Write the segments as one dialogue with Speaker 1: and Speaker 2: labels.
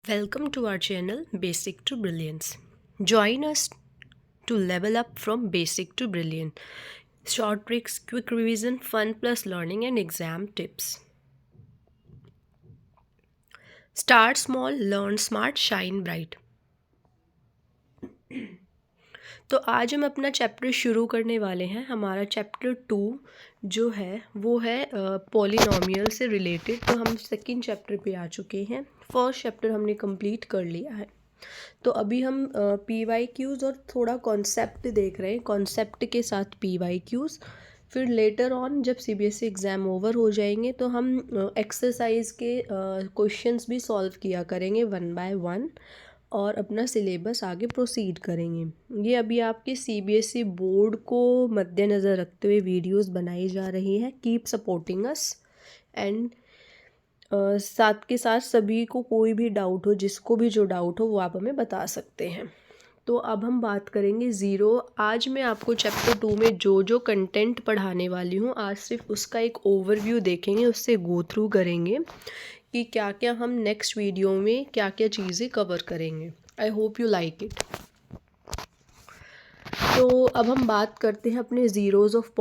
Speaker 1: Welcome to our channel Basic to Brilliance. Join us to level up from basic to brilliant. Short tricks, quick revision, fun plus learning and exam tips. Start small, learn smart, shine bright. तो आज हम अपना chapter शुरू करने वाले हैं। हमारा chapter 2 जो है वो है पॉलिनोमियल से रिलेटेड। तो हम सेकंड चैप्टर पे आ चुके हैं। फर्स्ट चैप्टर हमने कंप्लीट कर लिया है। तो अभी हम PYQs और थोड़ा कॉन्सेप्ट देख रहे हैं। कॉन्सेप्ट के साथ PYQs, फिर लेटर ऑन जब CBSE एग्ज़ाम ओवर हो जाएंगे तो हम एक्सरसाइज के क्वेश्चंस भी सॉल्व किया करेंगे 1 बाय 1 और अपना सिलेबस आगे प्रोसीड करेंगे। ये अभी आपके CBSE बोर्ड को मद्देनज़र रखते हुए वीडियोस बनाई जा रही हैं। कीप सपोर्टिंग अस एंड साथ के साथ सभी को कोई भी डाउट हो, जिसको भी जो डाउट हो वो आप हमें बता सकते हैं। तो अब हम बात करेंगे ज़ीरो। आज मैं आपको चैप्टर 2 में जो जो कंटेंट पढ़ाने वाली हूँ आज सिर्फ उसका एक ओवरव्यू देखेंगे, उससे गो थ्रू करेंगे कि क्या क्या हम नेक्स्ट वीडियो में क्या क्या चीज़ें कवर करेंगे। I hope you like it. तो अब हम बात करते हैं अपने ज़ीरोज़ ऑफ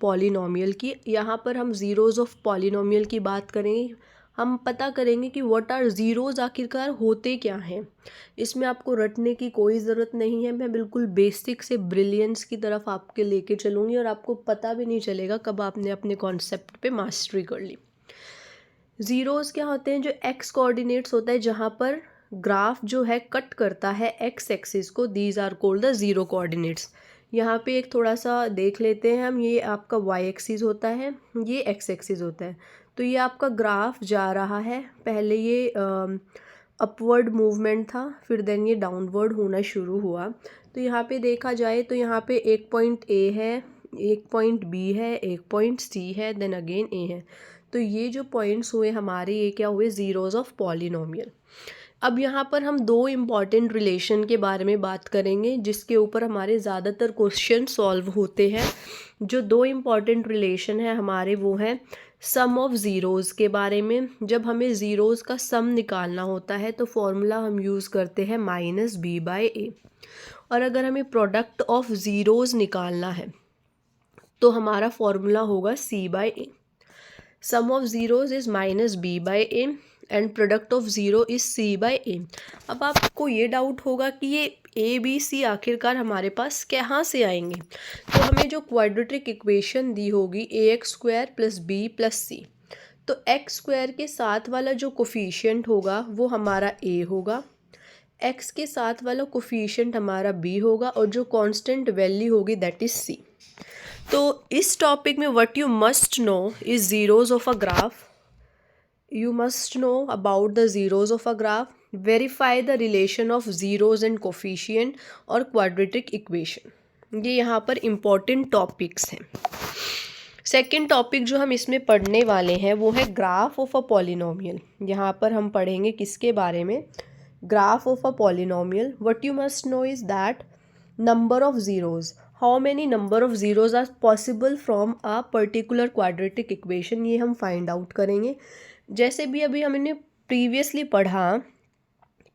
Speaker 1: पॉलिनोमियल की। यहाँ पर हम ज़ीरोज़ ऑफ पॉलिनोमियल की बात करेंगे। हम पता करेंगे कि व्हाट आर ज़ीरोज़ आखिरकार होते क्या हैं। इसमें आपको रटने की कोई ज़रूरत नहीं है। मैं बिल्कुल बेसिक से ब्रिलियंस की तरफ आपके लेके चलूँगी और आपको पता भी नहीं चलेगा कब आपने अपने कॉन्सेप्ट पे मास्टरी कर ली। ज़ीरोज़ क्या होते हैं? जो एक्स कोऑर्डिनेट्स होता है, जहाँ पर ग्राफ जो है कट करता है एक्स एक्सिस को, these are called the zero coordinates. यहाँ पे एक थोड़ा सा देख लेते हैं हम। ये आपका वाई एक्सिस होता है, ये एक्स एक्सिस होता है। तो ये आपका ग्राफ जा रहा है। पहले ये अपवर्ड मूवमेंट था, फिर देन ये डाउनवर्ड होना शुरू हुआ। तो यहाँ पे देखा जाए तो यहाँ पे एक पॉइंट ए है, एक पॉइंट बी है, एक पॉइंट सी है, देन अगेन ए है। तो ये जो पॉइंट्स हुए हमारे, ये क्या हुए? Zeros of polynomial. अब यहाँ पर हम दो इम्पॉर्टेंट रिलेशन के बारे में बात करेंगे जिसके ऊपर हमारे ज़्यादातर क्वेश्चन सॉल्व होते हैं। जो दो इम्पॉर्टेंट रिलेशन है हमारे वो हैं सम ऑफ ज़ीरोज़ के बारे में। जब हमें ज़ीरोज़ का सम निकालना होता है तो फॉर्मूला हम यूज़ करते हैं -b/a। और अगर हमें प्रोडक्ट ऑफ ज़ीरोज़ निकालना है तो हमारा फॉर्मूला होगा c/a। Sum of zeros is -b/a and product of zero is c/a। अब आपको ये डाउट होगा कि ये ए बी सी आखिरकार हमारे पास कहाँ से आएंगे। तो हमें जो क्वाड्रेटिक इक्वेशन दी होगी ax² + b + c, तो x² के साथ वाला जो कोफिशिएंट होगा वो हमारा a होगा, x के साथ वाला कोफिशिएंट हमारा b होगा और जो कांस्टेंट वैल्यू होगी दैट इज़ c। तो इस टॉपिक में what you must know is zeros of a graph. You must know about the zeros of a graph. Verify the relation of zeros and coefficient और quadratic equation। ये यहाँ पर important topics हैं। Second topic जो हम इसमें पढ़ने वाले हैं वो है ग्राफ ऑफ अ पॉलिनोमियल। यहाँ पर हम पढ़ेंगे किसके बारे में? Graph of a polynomial. What you must know is that number of zeros, how many number of zeros are possible from a particular quadratic equation, ये हम फाइंड आउट करेंगे। जैसे भी अभी हमने प्रीवियसली पढ़ा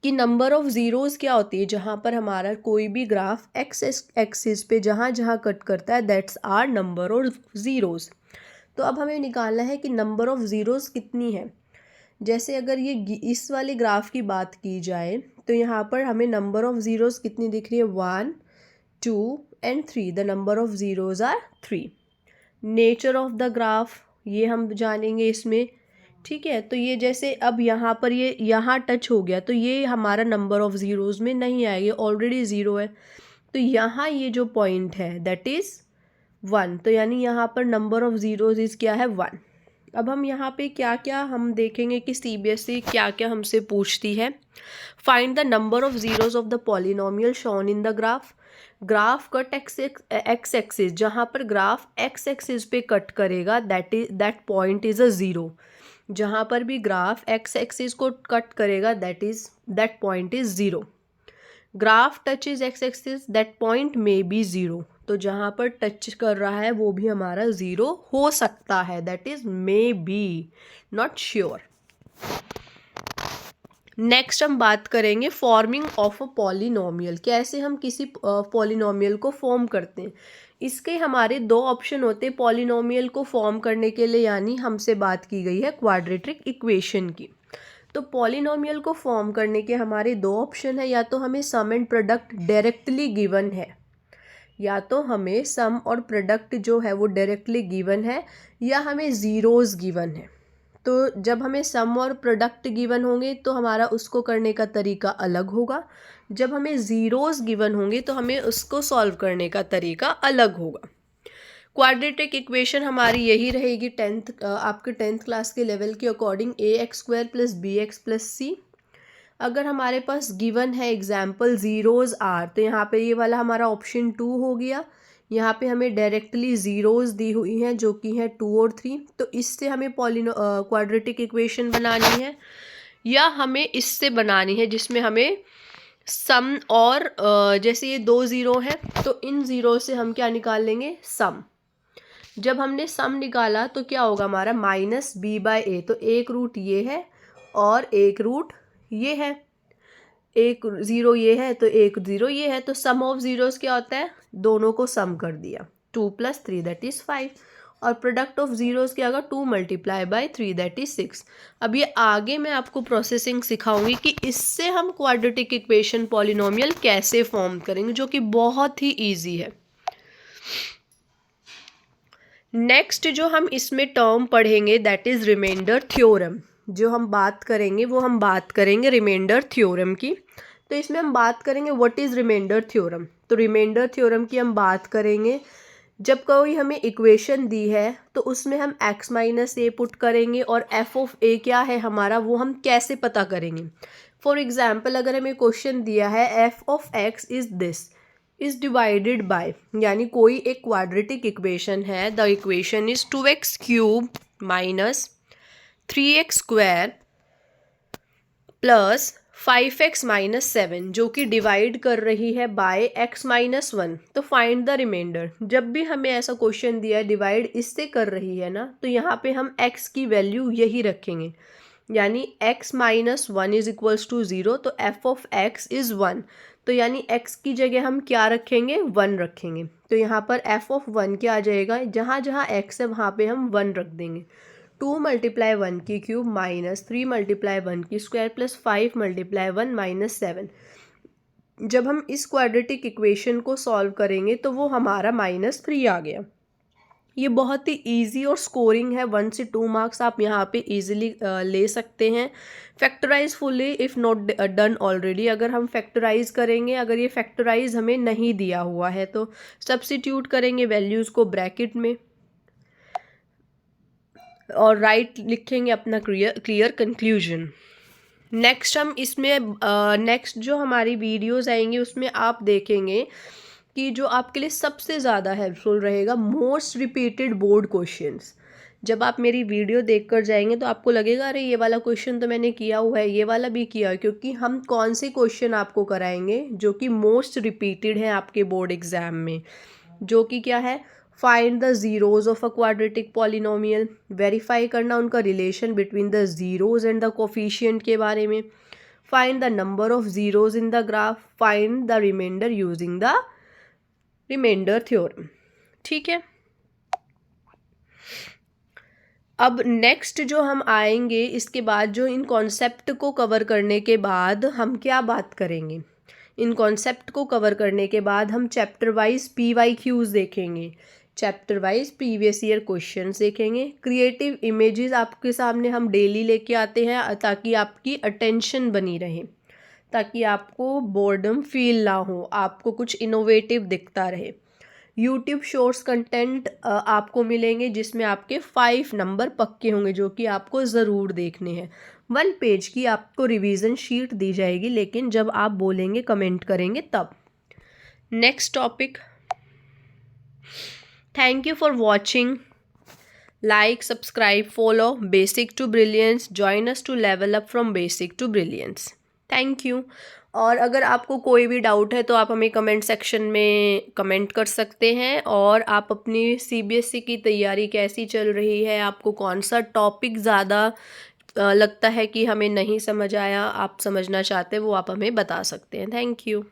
Speaker 1: कि नंबर ऑफ़ ज़ीरोज़ क्या होती है, जहाँ पर हमारा कोई भी ग्राफ एक्स एक्सिस पे जहाँ जहाँ कट करता है that's are number of zeros. तो अब हमें निकालना है कि नंबर ऑफ़ ज़ीरोज़ कितनी है। जैसे अगर ये इस वाले ग्राफ की बात की जाए तो यहाँ पर हमें नंबर ऑफ़ ज़ीरोज़ कितनी दिख रही है? 1 2 and 3। The number of zeros are 3। Nature of the graph ये हम जानेंगे इसमें, ठीक है। तो ये जैसे अब यहाँ पर ये यहाँ टच हो गया तो ये हमारा नंबर ऑफ़ ज़ीरोज़ में नहीं आएगा, ये ऑलरेडी ज़ीरो है। तो यहाँ ये जो पॉइंट है दैट इज़ 1। तो यानी यहाँ पर नंबर ऑफ़ ज़ीरोज़ इज़ क्या है? 1। अब हम यहाँ पे क्या क्या हम देखेंगे कि CBSE क्या क्या हमसे पूछती है। Find the number of zeros of the polynomial shown in the graph. Graph cut x axis, जहाँ पर ग्राफ एक्स एक्सिस पे कट करेगा that point is a zero. जहाँ पर भी ग्राफ एक्स एक्सिस को कट करेगा that point is zero. Graph touch is x axis that point may be zero. तो जहाँ पर टच कर रहा है वो भी हमारा ज़ीरो हो सकता है, that is may be, not sure. Next हम बात करेंगे फॉर्मिंग ऑफ अ पॉलिनोमियल, कैसे हम किसी पॉलिनोमियल को फॉर्म करते हैं। इसके हमारे दो ऑप्शन होते हैं पॉलिनोमियल को फॉर्म करने के लिए, यानी हमसे बात की गई है क्वाड्रेटिक इक्वेशन की। तो पॉलिनोमियल को फॉर्म करने के हमारे दो ऑप्शन है, या तो हमें सम एंड प्रोडक्ट डायरेक्टली गिवन है, या तो हमें सम और प्रोडक्ट जो है वो डायरेक्टली गिवन है, या हमें ज़ीरोज़ गिवन है। तो जब हमें सम और प्रोडक्ट गिवन होंगे तो हमारा उसको करने का तरीका अलग होगा, जब हमें ज़ीरोज़ गिवन होंगे तो हमें उसको सॉल्व करने का तरीका अलग होगा। क्वाड्रेटिक इक्वेशन हमारी यही रहेगी आपके 10th क्लास के लेवल के अकॉर्डिंग, ax² + bx + c। अगर हमारे पास गिवन है एग्जाम्पल ज़ीरोज़ आर, तो यहाँ पे ये वाला हमारा ऑप्शन 2 हो गया। यहाँ पे हमें डायरेक्टली ज़ीरोज़ दी हुई हैं जो कि हैं 2 और 3, तो इससे हमें क्वाड्रेटिक इक्वेशन बनानी है, या हमें इससे बनानी है जिसमें हमें सम और जैसे ये 2 ज़ीरो हैं तो इन ज़ीरो से हम क्या निकाल लेंगे, सम। जब हमने सम निकाला तो क्या होगा हमारा -b/a, तो एक रूट ये है और एक रूट ये है, एक ज़ीरो ये है तो एक ज़ीरो ये है, तो सम ऑफ ज़ीरोज़ क्या होता है, दोनों को सम कर दिया, 2 + 3 दैट इज़ 5, और प्रोडक्ट ऑफ ज़ीरोज़ क्या होगा 2 × 3 दैट इज़ 6। अब ये आगे मैं आपको प्रोसेसिंग सिखाऊंगी कि इससे हम क्वाड्रेटिक इक्वेशन पॉलिनोमियल कैसे फॉर्म करेंगे, जो कि बहुत ही ईजी है। नेक्स्ट जो हम इसमें टर्म पढ़ेंगे दैट इज़ रिमाइंडर थ्योरम। जो हम बात करेंगे वो हम बात करेंगे रिमाइंडर थ्योरम की। तो इसमें हम बात करेंगे व्हाट इज़ रिमाइंडर थ्योरम। तो रिमाइंडर थ्योरम की हम बात करेंगे जब कोई हमें इक्वेशन दी है तो उसमें हम x - a पुट करेंगे, और f ऑफ a क्या है हमारा वो हम कैसे पता करेंगे। फॉर एग्जाम्पल अगर हमें क्वेश्चन दिया है f of x is this is divided by, यानी कोई एक क्वाड्रेटिक इक्वेशन है, the equation is 2x³ - 3x² + 5x - 7, जो कि डिवाइड कर रही है बाय x - 1। तो फाइंड द रिमाइंडर। जब भी हमें ऐसा क्वेश्चन दिया है डिवाइड इससे कर रही है ना, तो यहाँ पे हम x की वैल्यू यही रखेंगे, यानी x - 1 = 0, तो f ऑफ x इज़ 1। तो यानी x की जगह हम क्या रखेंगे, 1 रखेंगे। तो यहाँ पर f ऑफ 1 क्या आ जाएगा, जहाँ जहाँ x है वहाँ पे हम 1 रख देंगे। 2 × 1 की क्यूब - 3 × 1 की स्क्वायर + 5 × 1 - 7। जब हम इस क्वाड्रेटिक इक्वेशन को सॉल्व करेंगे तो वो हमारा -3 आ गया। ये बहुत ही इजी और स्कोरिंग है, 1 से 2 मार्क्स आप यहाँ पे इजीली ले सकते हैं। Factorise fully if not done already, अगर हम फैक्टराइज करेंगे, अगर ये फैक्टराइज हमें नहीं दिया हुआ है तो सब्स्टिट्यूट करेंगे वैल्यूज़ को ब्रैकेट में और राइट लिखेंगे अपना क्लियर कंक्लूजन। नेक्स्ट हम इसमें नेक्स्ट जो हमारी वीडियोज़ आएंगी उसमें आप देखेंगे कि जो आपके लिए सबसे ज़्यादा हेल्पफुल रहेगा मोस्ट रिपीटेड बोर्ड क्वेश्चंस। जब आप मेरी वीडियो देखकर जाएंगे तो आपको लगेगा अरे ये वाला क्वेश्चन तो मैंने किया हुआ है, ये वाला भी किया है, क्योंकि हम कौन से क्वेश्चन आपको कराएंगे जो कि मोस्ट रिपीटेड हैं आपके बोर्ड एग्जाम में, जो कि क्या है, find the zeros of a quadratic polynomial, verify करना उनका relation between the zeros and the coefficient के बारे में, find the number of zeros in the graph, find the remainder using the remainder theorem. ठीक है, अब नेक्स्ट जो हम आएंगे इसके बाद, जो इन कॉन्सेप्ट को कवर करने के बाद हम क्या बात करेंगे, इन कॉन्सेप्ट को कवर करने के बाद हम चैप्टर वाइज PYQs देखेंगे, chapter wise previous year questions देखेंगे। क्रिएटिव इमेजेस आपके सामने हम डेली लेके आते हैं ताकि आपकी अटेंशन बनी रहे, ताकि आपको बोर्डम फील ना हो, आपको कुछ इनोवेटिव दिखता रहे। यूट्यूब शॉर्ट्स कंटेंट आपको मिलेंगे जिसमें आपके 5 नंबर पक्के होंगे, जो कि आपको ज़रूर देखने हैं। 1 पेज की आपको रिवीजन शीट दी जाएगी, लेकिन जब आप बोलेंगे कमेंट करेंगे तब। Next topic, thank you for watching, like subscribe follow basic to brilliance, join us to level up from basic to brilliance. Thank you. और अगर आपको कोई भी डाउट है तो आप हमें कमेंट सेक्शन में कमेंट कर सकते हैं, और आप अपनी CBSE की तैयारी कैसी चल रही है, आपको कौन सा टॉपिक ज़्यादा लगता है कि हमें नहीं समझ आया, आप समझना चाहते हैं, वो आप हमें बता सकते हैं। Thank you.